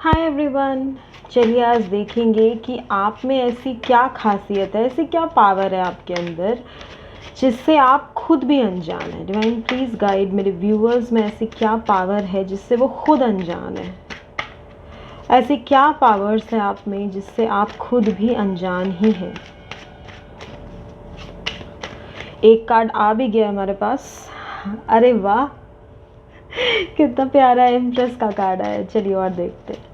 Hi everyone. चलिए आज देखेंगे कि आप में ऐसी क्या खासियत है, ऐसी क्या पावर है आपके अंदर जिससे आप खुद भी अनजान है। डिवाइन प्लीज़ गाइड मेरे व्यूअर्स में ऐसी क्या पावर है जिससे वो खुद अनजान है। ऐसी क्या पावर्स है आप में जिससे आप खुद भी अनजान ही हैं। एक कार्ड आ भी गया हमारे पास। अरे वाह, कितना प्यारा एम्प्रेस का कार्ड आया। चलिए और देखते हैं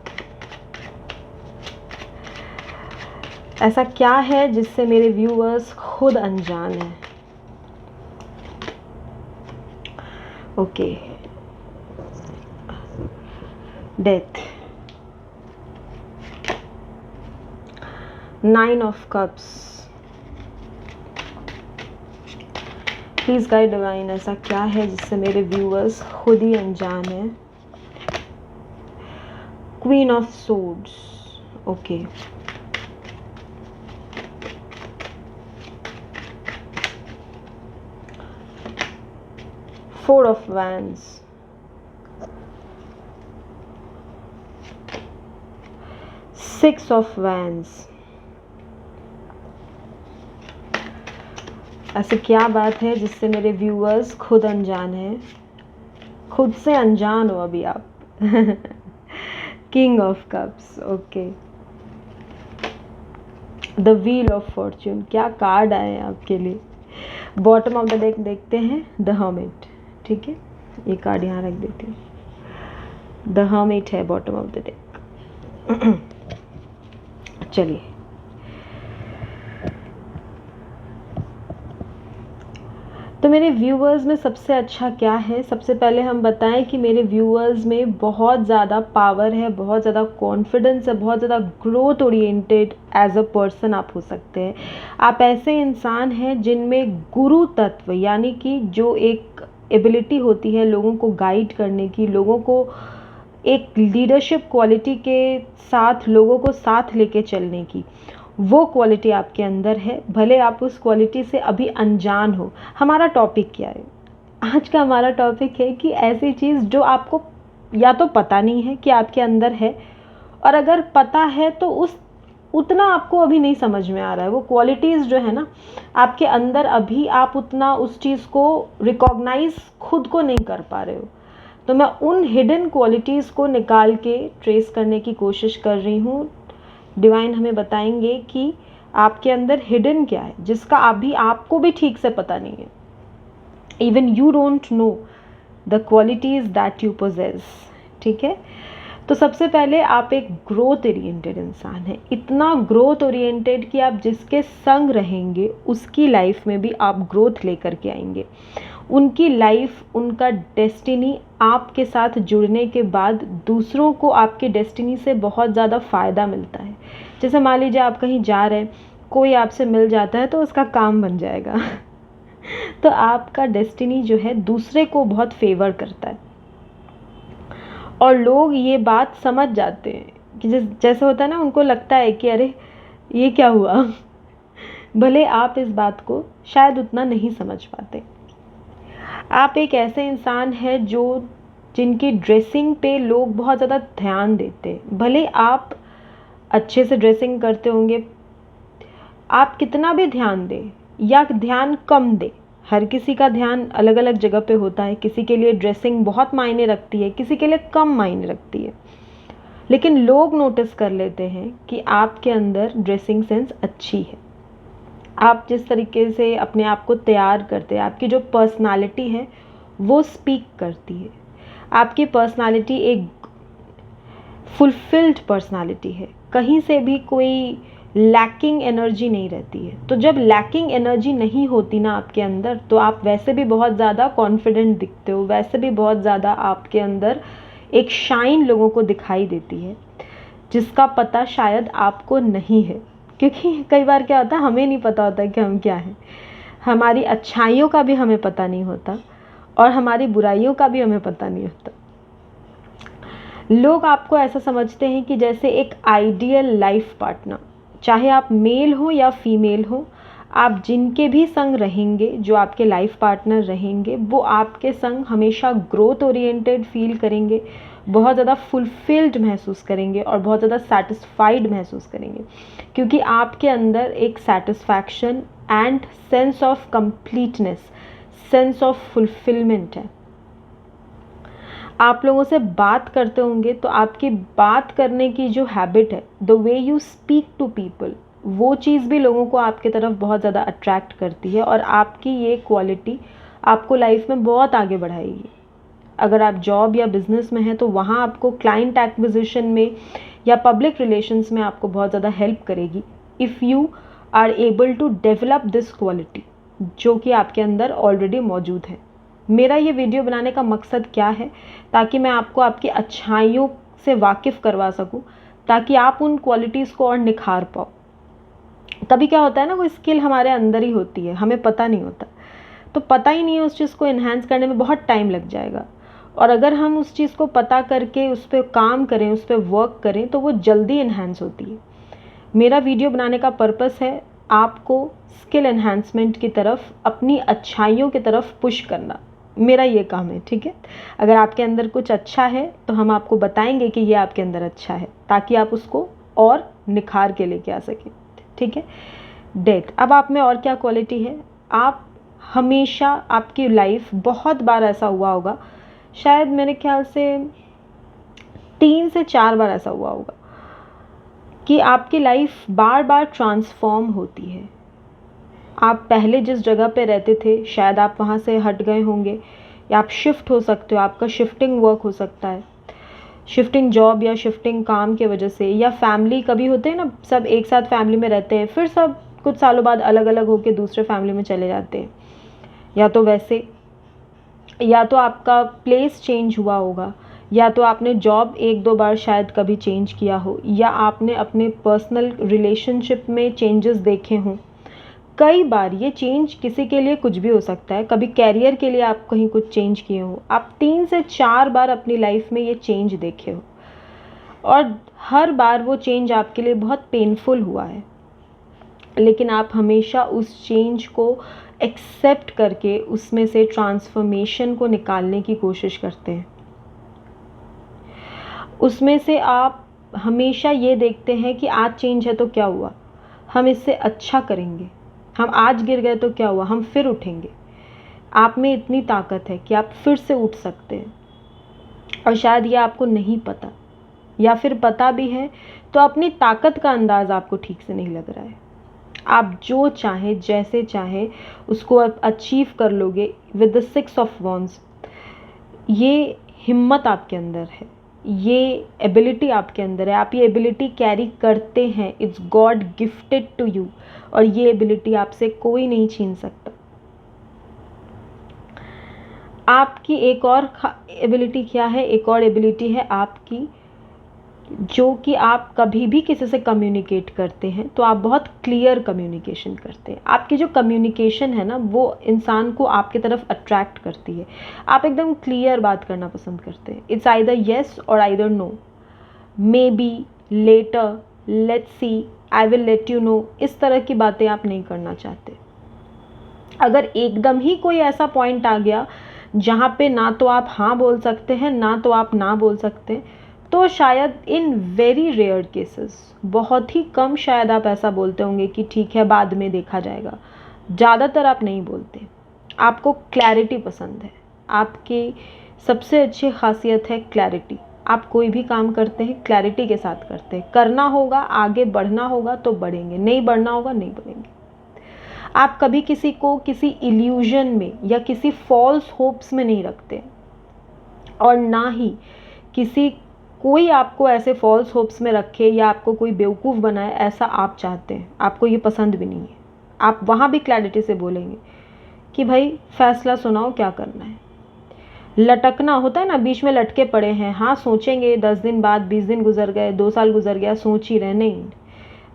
ऐसा क्या है जिससे मेरे व्यूअर्स खुद अनजान हैं। Okay, death, 9 of cups. Please guide divine, ऐसा क्या है जिससे मेरे व्यूअर्स खुद ही अनजान हैं। Queen of swords. Okay, four of wands, six of wands. ऐसी क्या बात है जिससे मेरे व्यूअर्स खुद अनजान हैं, खुद से अनजान हो अभी आप। King of cups. Okay, the wheel of Fortune. क्या कार्ड आए आपके लिए। बॉटम ऑफ द डेक देखते हैं, द हर्मिट। ठीक है, ये कार्ड यहाँ रख देती हूँ। द हर्मिट है बॉटम ऑफ द डेक। चलिए, तो मेरे व्यूअर्स में सबसे अच्छा क्या है। सबसे पहले हम बताएं कि मेरे व्यूअर्स में बहुत ज़्यादा पावर है, बहुत ज़्यादा कॉन्फिडेंस है, बहुत ज़्यादा growth oriented as a person आप हो सकते हैं। आप ऐसे इंसान हैं जिनमें गुरु तत्व यानी कि जो एक एबिलिटी होती है लोगों को गाइड करने की, लोगों को एक लीडरशिप क्वालिटी के साथ लोगों को साथ लेके चलने की, वो क्वालिटी आपके अंदर है। भले आप उस क्वालिटी से अभी अनजान हो। हमारा टॉपिक क्या है आज का? हमारा टॉपिक है कि ऐसी चीज़ जो आपको या तो पता नहीं है कि आपके अंदर है, और अगर पता है तो उतना आपको अभी नहीं समझ में आ रहा है। वो क्वालिटीज़ जो है ना आपके अंदर, अभी आप उतना उस चीज़ को रिकॉग्नाइज खुद को नहीं कर पा रहे हो। तो मैं उन हिडन क्वालिटीज़ को निकाल के ट्रेस करने की कोशिश कर रही हूँ। डिवाइन हमें बताएंगे कि आपके अंदर हिडन क्या है जिसका अभी आपको भी ठीक से पता नहीं है। Even you don't know the qualities that you possess. ठीक है, तो सबसे पहले आप एक ग्रोथ ओरिएंटेड इंसान हैं। इतना ग्रोथ ओरिएंटेड कि आप जिसके संग रहेंगे उसकी लाइफ में भी आप ग्रोथ लेकर के आएंगे। उनकी लाइफ, उनका डेस्टिनी आपके साथ जुड़ने के बाद दूसरों को आपके डेस्टिनी से बहुत ज़्यादा फ़ायदा मिलता है। जैसे मान लीजिए आप कहीं जा रहे हैं, कोई आपसे मिल जाता है तो उसका काम बन जाएगा। तो आपका डेस्टिनी जो है दूसरे को बहुत फेवर करता है, और लोग ये बात समझ जाते हैं कि जैसे होता है ना, उनको लगता है कि अरे ये क्या हुआ। भले आप इस बात को शायद उतना नहीं समझ पाते। आप एक ऐसे इंसान हैं जिनकी ड्रेसिंग पे लोग बहुत ज़्यादा ध्यान देते हैं। भले आप अच्छे से ड्रेसिंग करते होंगे, आप कितना भी ध्यान दें या ध्यान कम दें, हर किसी का ध्यान अलग अलग जगह पे होता है। किसी के लिए ड्रेसिंग बहुत मायने रखती है, किसी के लिए कम मायने रखती है, लेकिन लोग नोटिस कर लेते हैं कि आपके अंदर ड्रेसिंग सेंस अच्छी है। आप जिस तरीके से अपने आप को तैयार करते हैं, आपकी जो पर्सनालिटी है वो स्पीक करती है। आपकी पर्सनालिटी एक फुलफिल्ड पर्सनालिटी है, कहीं से भी कोई लैकिंग एनर्जी नहीं रहती है। तो जब लैकिंग एनर्जी नहीं होती ना आपके अंदर, तो आप वैसे भी बहुत ज़्यादा कॉन्फिडेंट दिखते हो, वैसे भी बहुत ज़्यादा आपके अंदर एक शाइन लोगों को दिखाई देती है, जिसका पता शायद आपको नहीं है। क्योंकि कई बार क्या होता है, हमें नहीं पता होता कि हम क्या हैं। हमारी अच्छाइयों का भी हमें पता नहीं होता और हमारी बुराइयों का भी हमें पता नहीं होता। लोग आपको ऐसा समझते हैं कि जैसे एक आइडियल लाइफ पार्टनर, चाहे आप मेल हो या फीमेल हो, आप जिनके भी संग रहेंगे, जो आपके लाइफ पार्टनर रहेंगे, वो आपके संग हमेशा ग्रोथ ओरिएंटेड फील करेंगे, बहुत ज़्यादा फुलफिल्ड महसूस करेंगे और बहुत ज़्यादा सेटिस्फाइड महसूस करेंगे, क्योंकि आपके अंदर एक satisfaction and sense of completeness, sense of fulfilment है। आप लोगों से बात करते होंगे तो आपकी बात करने की जो हैबिट है, the way you speak to people, वो चीज़ भी लोगों को आपके तरफ बहुत ज़्यादा अट्रैक्ट करती है और आपकी ये क्वालिटी आपको लाइफ में बहुत आगे बढ़ाएगी। अगर आप जॉब या बिजनेस में हैं तो वहाँ आपको क्लाइंट एक्विजिशन में या पब्लिक रिलेशंस में आपको बहुत ज़्यादा हेल्प करेगी if you are able to develop this quality, जो कि आपके अंदर ऑलरेडी मौजूद है। मेरा ये वीडियो बनाने का मकसद क्या है, ताकि मैं आपको आपकी अच्छाइयों से वाकिफ़ करवा सकूं, ताकि आप उन क्वालिटीज़ को और निखार पाओ। कभी क्या होता है ना, वो स्किल हमारे अंदर ही होती है, हमें पता नहीं होता, तो पता ही नहीं है, उस चीज़ को इन्हांस करने में बहुत टाइम लग जाएगा। और अगर हम उस चीज़ को पता करके उस पर काम करें, उस पर वर्क करें, तो वो जल्दी इन्हांस होती है। मेरा वीडियो बनाने का पर्पस है आपको स्किल एनहांसमेंट की तरफ, अपनी अच्छाइयों की तरफ पुश करना। मेरा ये काम है, ठीक है। अगर आपके अंदर कुछ अच्छा है तो हम आपको बताएंगे कि ये आपके अंदर अच्छा है, ताकि आप उसको और निखार के लेके आ सकें, ठीक है। डेथ, अब आप में और क्या क्वालिटी है? आप हमेशा, आपकी लाइफ बहुत बार ऐसा हुआ होगा, शायद मेरे ख्याल से 3 से 4 बार ऐसा हुआ होगा कि आपकी लाइफ बार बार ट्रांसफॉर्म होती है। आप पहले जिस जगह पे रहते थे, शायद आप वहाँ से हट गए होंगे, या आप शिफ्ट हो सकते हो, आपका शिफ्टिंग वर्क हो सकता है, शिफ्टिंग जॉब या शिफ्टिंग काम की वजह से, या फैमिली, कभी होते हैं ना सब एक साथ फैमिली में रहते हैं, फिर सब कुछ सालों बाद अलग अलग होकर दूसरे फैमिली में चले जाते हैं, या तो वैसे, या तो आपका प्लेस चेंज हुआ होगा, या तो आपने जॉब 1-2 बार शायद कभी चेंज किया हो, या आपने अपने पर्सनल रिलेशनशिप में चेंजेस देखे हों। कई बार ये चेंज किसी के लिए कुछ भी हो सकता है, कभी कैरियर के लिए आप कहीं कुछ चेंज किए हो, आप 3 से 4 बार अपनी लाइफ में ये चेंज देखे हो, और हर बार वो चेंज आपके लिए बहुत पेनफुल हुआ है, लेकिन आप हमेशा उस चेंज को एक्सेप्ट करके उसमें से ट्रांसफॉर्मेशन को निकालने की कोशिश करते हैं। उसमें से आप हमेशा ये देखते हैं कि आज चेंज है तो क्या हुआ, हम इससे अच्छा करेंगे, हम आज गिर गए तो क्या हुआ, हम फिर उठेंगे। आप में इतनी ताकत है कि आप फिर से उठ सकते हैं, और शायद ये आपको नहीं पता, या फिर पता भी है तो अपनी ताकत का अंदाज़ आपको ठीक से नहीं लग रहा है। आप जो चाहें, जैसे चाहें, उसको आप अचीव कर लोगे विद द 6 ऑफ वॉन्ड्स। ये हिम्मत आपके अंदर है, ये एबिलिटी आपके अंदर है, आप ये एबिलिटी कैरी करते हैं, it's god gifted to you, और ये एबिलिटी आपसे कोई नहीं छीन सकता। आपकी एक और एबिलिटी क्या है? एक और एबिलिटी है आपकी, जो कि आप कभी भी किसी से कम्युनिकेट करते हैं तो आप बहुत क्लियर कम्युनिकेशन करते हैं। आपकी जो कम्युनिकेशन है ना, वो इंसान को आपकी तरफ अट्रैक्ट करती है। आप एकदम क्लियर बात करना पसंद करते हैं। इट्स आइदर येस और either no, maybe, later, let's see, I will let you know, इस तरह की बातें आप नहीं करना चाहते। अगर एकदम ही कोई ऐसा पॉइंट आ गया जहाँ पे ना तो आप हाँ बोल सकते हैं, ना तो आप ना बोल सकते, तो शायद इन वेरी रेयर केसेस, बहुत ही कम शायद आप ऐसा बोलते होंगे कि ठीक है बाद में देखा जाएगा। ज़्यादातर आप नहीं बोलते। आपको क्लैरिटी पसंद है, आपकी सबसे अच्छी खासियत है क्लैरिटी। आप कोई भी काम करते हैं क्लैरिटी के साथ करते हैं। करना होगा, आगे बढ़ना होगा तो बढ़ेंगे, नहीं बढ़ना होगा नहीं बढ़ेंगे। आप कभी किसी को किसी इल्यूजन में या किसी फॉल्स होप्स में नहीं रखते, और ना ही कोई आपको ऐसे फॉल्स होप्स में रखे या आपको कोई बेवकूफ़ बनाए, ऐसा आप चाहते हैं। आपको ये पसंद भी नहीं है। आप वहाँ भी क्लैरिटी से बोलेंगे कि भाई फैसला सुनाओ, क्या करना है। लटकना होता है ना, बीच में लटके पड़े हैं, हाँ सोचेंगे, 10 दिन बाद, 20 दिन गुजर गए, 2 साल गुजर गया, सोच ही रहे। नहीं,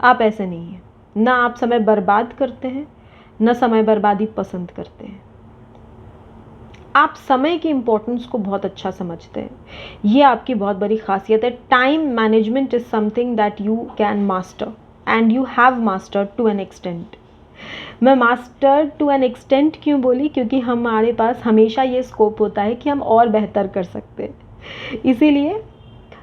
आप ऐसे नहीं हैं। ना आप समय बर्बाद करते हैं, ना समय बर्बादी पसंद करते हैं। आप समय की इम्पोर्टेंस को बहुत अच्छा समझते हैं। ये आपकी बहुत बड़ी खासियत है। Time management is something that you can master, and you have mastered to an extent. मैं मास्टर टू एन एक्सटेंट क्यों बोली? क्योंकि हमारे पास हमेशा ये स्कोप होता है कि हम और बेहतर कर सकते हैं। इसीलिए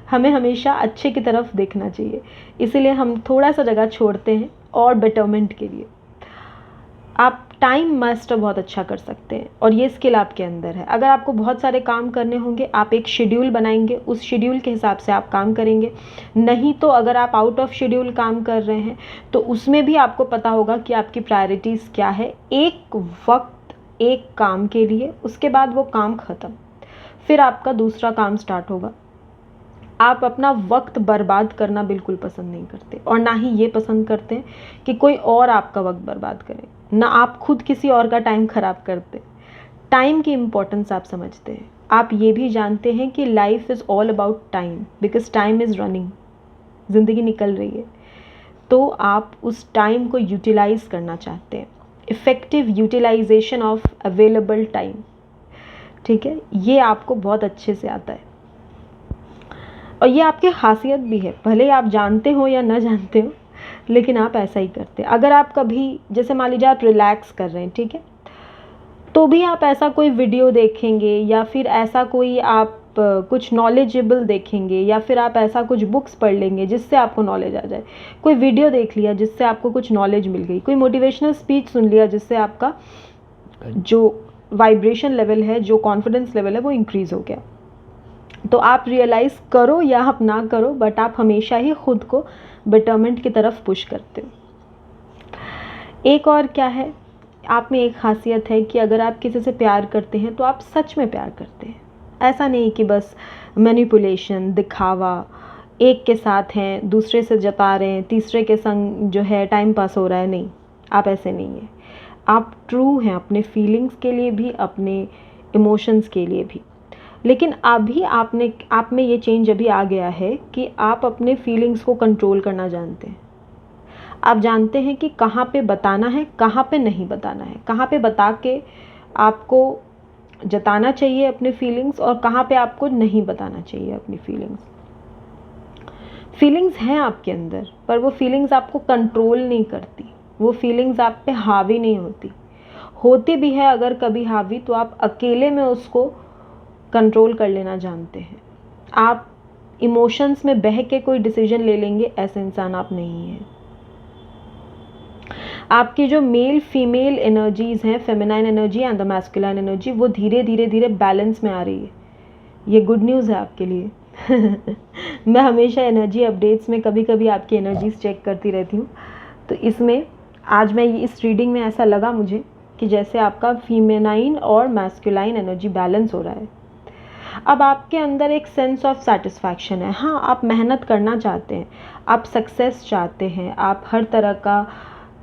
हमें हमेशा अच्छे की तरफ देखना चाहिए, इसीलिए हम थोड़ा सा जगह छोड़ते हैं और बेटरमेंट के लिए। आप टाइम मास्टर बहुत अच्छा कर सकते हैं और ये स्किल आपके अंदर है। अगर आपको बहुत सारे काम करने होंगे, आप एक शेड्यूल बनाएंगे, उस शेड्यूल के हिसाब से आप काम करेंगे। नहीं तो अगर आप आउट ऑफ शेड्यूल काम कर रहे हैं तो उसमें भी आपको पता होगा कि आपकी प्रायोरिटीज़ क्या है। एक वक्त एक काम के लिए, उसके बाद वो काम ख़त्म, फिर आपका दूसरा काम स्टार्ट होगा। आप अपना वक्त बर्बाद करना बिल्कुल पसंद नहीं करते और ना ही ये पसंद करते हैं कि कोई और आपका वक्त बर्बाद करे, ना आप खुद किसी और का टाइम ख़राब करते। टाइम की इम्पोर्टेंस आप समझते हैं। आप ये भी जानते हैं कि life is all about time, because time is running, ज़िंदगी निकल रही है। तो आप उस टाइम को यूटिलाइज़ करना चाहते हैं, effective utilization of available time. ठीक है, ये आपको बहुत अच्छे से आता है और ये आपकी खासियत भी है, भले आप जानते हो या ना जानते हो, लेकिन आप ऐसा ही करते हैं। अगर आप कभी, जैसे मान लीजिए आप रिलैक्स कर रहे हैं, ठीक है, तो भी आप ऐसा कोई वीडियो देखेंगे या फिर ऐसा कोई आप कुछ नॉलेजेबल देखेंगे या फिर आप ऐसा कुछ बुक्स पढ़ लेंगे जिससे आपको नॉलेज आ जाए। कोई वीडियो देख लिया जिससे आपको कुछ नॉलेज मिल गई, कोई मोटिवेशनल स्पीच सुन लिया जिससे आपका जो वाइब्रेशन लेवल है, जो कॉन्फिडेंस लेवल है, वो इंक्रीज़ हो गया। तो आप रियलाइज़ करो या आप ना करो, बट आप हमेशा ही खुद को बेटरमेंट की तरफ पुश करते हो। एक और क्या है, आप में एक खासियत है कि अगर आप किसी से प्यार करते हैं तो आप सच में प्यार करते हैं। ऐसा नहीं कि बस मैनिपुलेशन, दिखावा, एक के साथ हैं, दूसरे से जता रहे हैं, तीसरे के संग जो है टाइम पास हो रहा है। नहीं, आप ऐसे नहीं हैं। आप ट्रू हैं अपने फीलिंग्स के लिए भी, अपने इमोशंस के लिए भी। लेकिन अभी आप में ये चेंज अभी आ गया है कि आप अपने फीलिंग्स को कंट्रोल करना जानते हैं। आप जानते हैं कि कहाँ पे बताना है, कहाँ पे नहीं बताना है, कहाँ पे बता के आपको जताना चाहिए अपने फीलिंग्स और कहाँ पे आपको नहीं बताना चाहिए अपनी फीलिंग्स। फीलिंग्स हैं आपके अंदर, पर वो फीलिंग्स आपको कंट्रोल नहीं करती, वो फीलिंग्स आप पे हावी नहीं होती। होती भी है अगर कभी हावी, तो आप अकेले में उसको कंट्रोल कर लेना जानते हैं। आप इमोशंस में बह के कोई डिसीजन ले लेंगे, ऐसे इंसान आप नहीं हैं। आपकी जो मेल फीमेल एनर्जीज़ हैं, feminine energy and the masculine energy, वो धीरे धीरे बैलेंस में आ रही है। ये गुड न्यूज़ है आपके लिए। मैं हमेशा एनर्जी अपडेट्स में कभी कभी आपकी एनर्जीज चेक करती रहती हूँ। तो इसमें आज मैं इस रीडिंग में ऐसा लगा मुझे कि जैसे आपका फीमेनाइन और मैस्कुलाइन एनर्जी बैलेंस हो रहा है। अब आपके अंदर एक सेंस ऑफ सेटिस्फैक्शन है। हाँ, आप मेहनत करना चाहते हैं, आप सक्सेस चाहते हैं, आप हर तरह का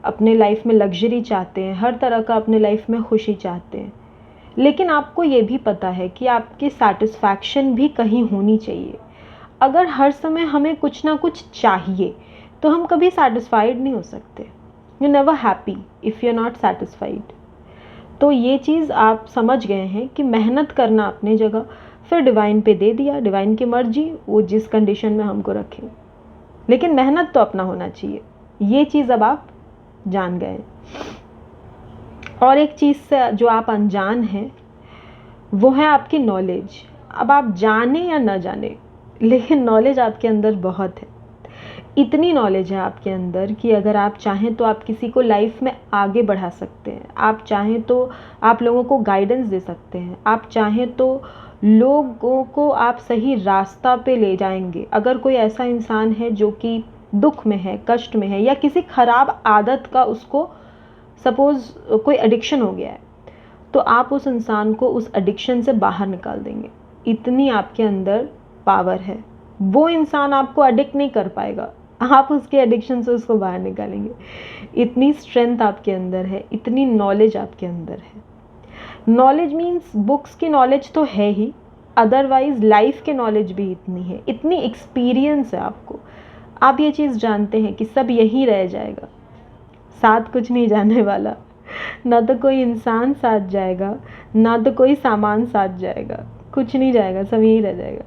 अपने लाइफ में लग्जरी चाहते हैं, हर तरह का अपने लाइफ में खुशी चाहते हैं। लेकिन आपको ये भी पता है कि आपकी सेटिस्फैक्शन भी कहीं होनी चाहिए। अगर हर समय हमें कुछ ना कुछ चाहिए तो हम कभी सेटिस्फाइड नहीं हो सकते। You never happy if you are not satisfied. तो ये चीज़ आप समझ गए हैं कि मेहनत करना अपने जगह, फिर डिवाइन पे दे दिया, डिवाइन की मर्जी, वो जिस कंडीशन में हमको रखें, लेकिन मेहनत तो अपना होना चाहिए। ये चीज़ अब आप जान गए। और एक चीज़ से जो आप अनजान हैं वो है आपकी नॉलेज। अब आप जाने या ना जाने, लेकिन नॉलेज आपके अंदर बहुत है। इतनी नॉलेज है आपके अंदर कि अगर आप चाहें तो आप किसी को लाइफ में आगे बढ़ा सकते हैं। आप चाहें तो आप लोगों को गाइडेंस दे सकते हैं। आप चाहें तो लोगों को आप सही रास्ता पे ले जाएंगे। अगर कोई ऐसा इंसान है जो कि दुख में है, कष्ट में है, या किसी ख़राब आदत का उसको सपोज़ कोई एडिक्शन हो गया है, तो आप उस इंसान को उस एडिक्शन से बाहर निकाल देंगे। इतनी आपके अंदर पावर है। वो इंसान आपको एडिक्ट नहीं कर पाएगा, आप उसके एडिक्शन से उसको बाहर निकालेंगे। इतनी स्ट्रेंथ आपके अंदर है, इतनी नॉलेज आपके अंदर है। नॉलेज मीन्स बुक्स की नॉलेज तो है ही, अदरवाइज लाइफ के नॉलेज भी इतनी है, इतनी एक्सपीरियंस है आपको। आप ये चीज़ जानते हैं कि सब यहीं रह जाएगा, साथ कुछ नहीं जाने वाला। ना तो कोई इंसान साथ जाएगा, ना तो कोई सामान साथ जाएगा, कुछ नहीं जाएगा, सब यहीं रह जाएगा।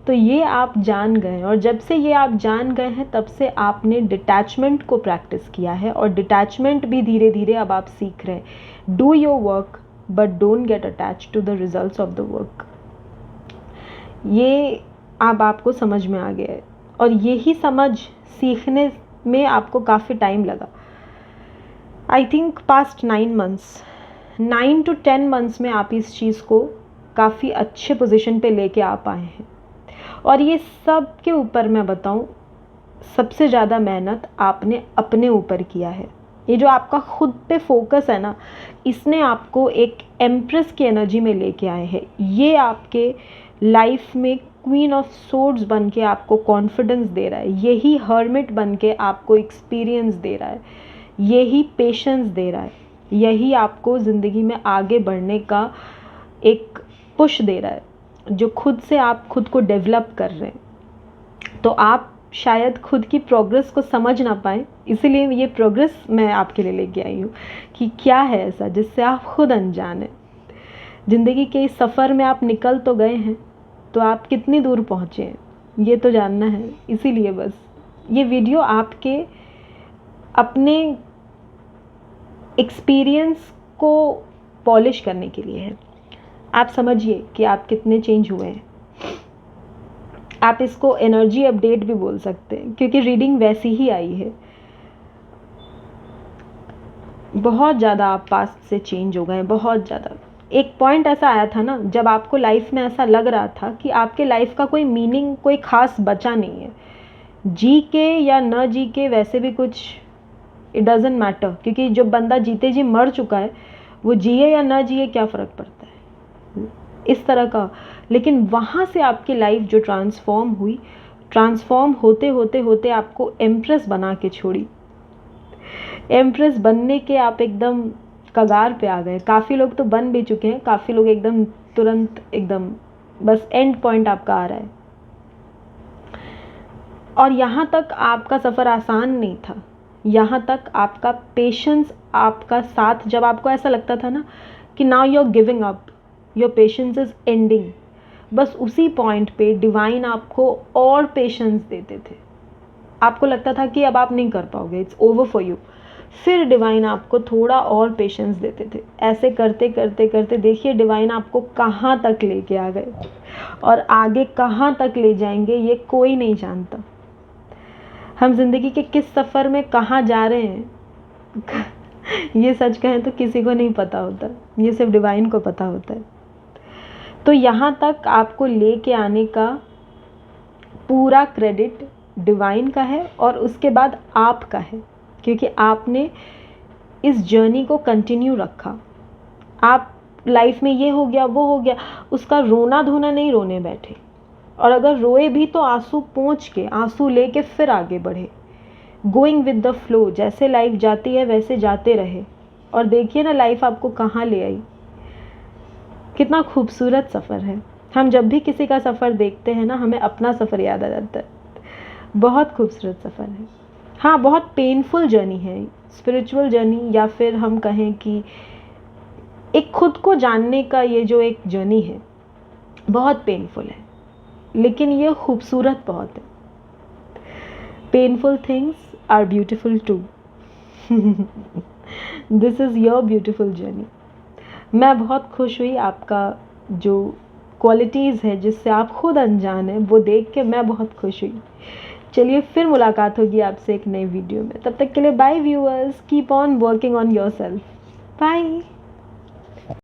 तो ये आप जान गए, और जब से ये आप जान गए हैं तब से आपने डिटैचमेंट को प्रैक्टिस किया है, और डिटैचमेंट भी धीरे धीरे अब आप सीख रहे हैं। Do your work but don't get attach to the results of the work. ये अब आपको समझ में आ गया है, और यही समझ सीखने में आपको काफ़ी टाइम लगा। I think past 9 months, 9 to 10 months में आप इस चीज़ को काफ़ी अच्छे पोजीशन पे लेके आ पाए हैं। और ये सब के ऊपर मैं बताऊं, सबसे ज़्यादा मेहनत आपने अपने ऊपर किया है। ये जो आपका खुद पे फोकस है ना, इसने आपको एक एम्प्रेस की एनर्जी में लेके आए हैं। ये आपके लाइफ में क्वीन ऑफ सोर्ड्स बन के आपको कॉन्फिडेंस दे रहा है, यही हर्मिट बन के आपको एक्सपीरियंस दे रहा है, यही पेशेंस दे रहा है, यही आपको ज़िंदगी में आगे बढ़ने का एक पुश दे रहा है, जो खुद से आप खुद को डेवलप कर रहे हैं। तो आप शायद खुद की प्रोग्रेस को समझ ना पाए, इसीलिए ये प्रोग्रेस मैं आपके लिए लेके आई हूँ कि क्या है ऐसा जिससे आप खुद अनजान हैं। ज़िंदगी के इस सफ़र में आप निकल तो गए हैं, तो आप कितनी दूर पहुँचे हैं ये तो जानना है। इसीलिए बस ये वीडियो आपके अपने एक्सपीरियंस को पॉलिश करने के लिए है। आप समझिए कि आप कितने चेंज हुए हैं। आप इसको एनर्जी अपडेट भी बोल सकते हैं, क्योंकि रीडिंग वैसी ही आई है। बहुत ज़्यादा आप पास्ट से चेंज हो गए हैं, बहुत ज़्यादा। एक पॉइंट ऐसा आया था ना, जब आपको लाइफ में ऐसा लग रहा था कि आपके लाइफ का कोई मीनिंग, कोई ख़ास बचा नहीं है। जी के या न जी के वैसे भी कुछ इट डजेंट मैटर, क्योंकि जो बंदा जीते जी मर चुका है, वो जिए या न जिए क्या फ़र्क पड़ता है, इस तरह का। लेकिन वहाँ से आपकी लाइफ जो ट्रांसफॉर्म हुई, ट्रांसफॉर्म होते होते होते आपको एम्प्रेस बना के छोड़ी। एम्प्रेस बनने के आप एकदम कगार पे आ गए। काफ़ी लोग तो बन भी चुके हैं, काफ़ी लोग एकदम तुरंत एकदम बस एंड पॉइंट आपका आ रहा है। और यहाँ तक आपका सफ़र आसान नहीं था। यहाँ तक आपका पेशेंस, आपका साथ, जब आपको ऐसा लगता था ना कि now you are giving up, your patience is ending, बस उसी पॉइंट पे डिवाइन आपको और पेशेंस देते थे। आपको लगता था कि अब आप नहीं कर पाओगे, इट्स ओवर फॉर यू, फिर डिवाइन आपको थोड़ा और पेशेंस देते थे। ऐसे करते करते करते देखिए डिवाइन आपको कहाँ तक लेके आ गए, और आगे कहाँ तक ले जाएंगे ये कोई नहीं जानता। हम जिंदगी के किस सफ़र में कहाँ जा रहे हैं ये सच कहें तो किसी को नहीं पता होता, ये सिर्फ डिवाइन को पता होता है। तो यहाँ तक आपको लेके आने का पूरा क्रेडिट डिवाइन का है, और उसके बाद आपका है, क्योंकि आपने इस जर्नी को कंटिन्यू रखा। आप लाइफ में ये हो गया वो हो गया, उसका रोना धोना नहीं रोने बैठे, और अगर रोए भी तो आंसू पोंछ के, आंसू लेके फिर आगे बढ़े। गोइंग विद द फ्लो, जैसे लाइफ जाती है वैसे जाते रहे, और देखिए ना लाइफ आपको कहाँ ले आई। कितना खूबसूरत सफ़र है। हम जब भी किसी का सफ़र देखते हैं ना, हमें अपना सफ़र याद आ जाता है। बहुत खूबसूरत सफ़र है। हाँ, बहुत पेनफुल जर्नी है, स्पिरिचुअल जर्नी, या फिर हम कहें कि एक खुद को जानने का ये जो एक जर्नी है, बहुत पेनफुल है, लेकिन ये खूबसूरत बहुत है। Painful things are beautiful too. This is your beautiful journey. मैं बहुत खुश हुई, आपका जो क्वालिटीज़ है जिससे आप खुद अनजान हैं वो देख के मैं बहुत खुश हुई। चलिए फिर मुलाकात होगी आपसे एक नई वीडियो में। तब तक के लिए bye viewers, keep on working on yourself. Bye.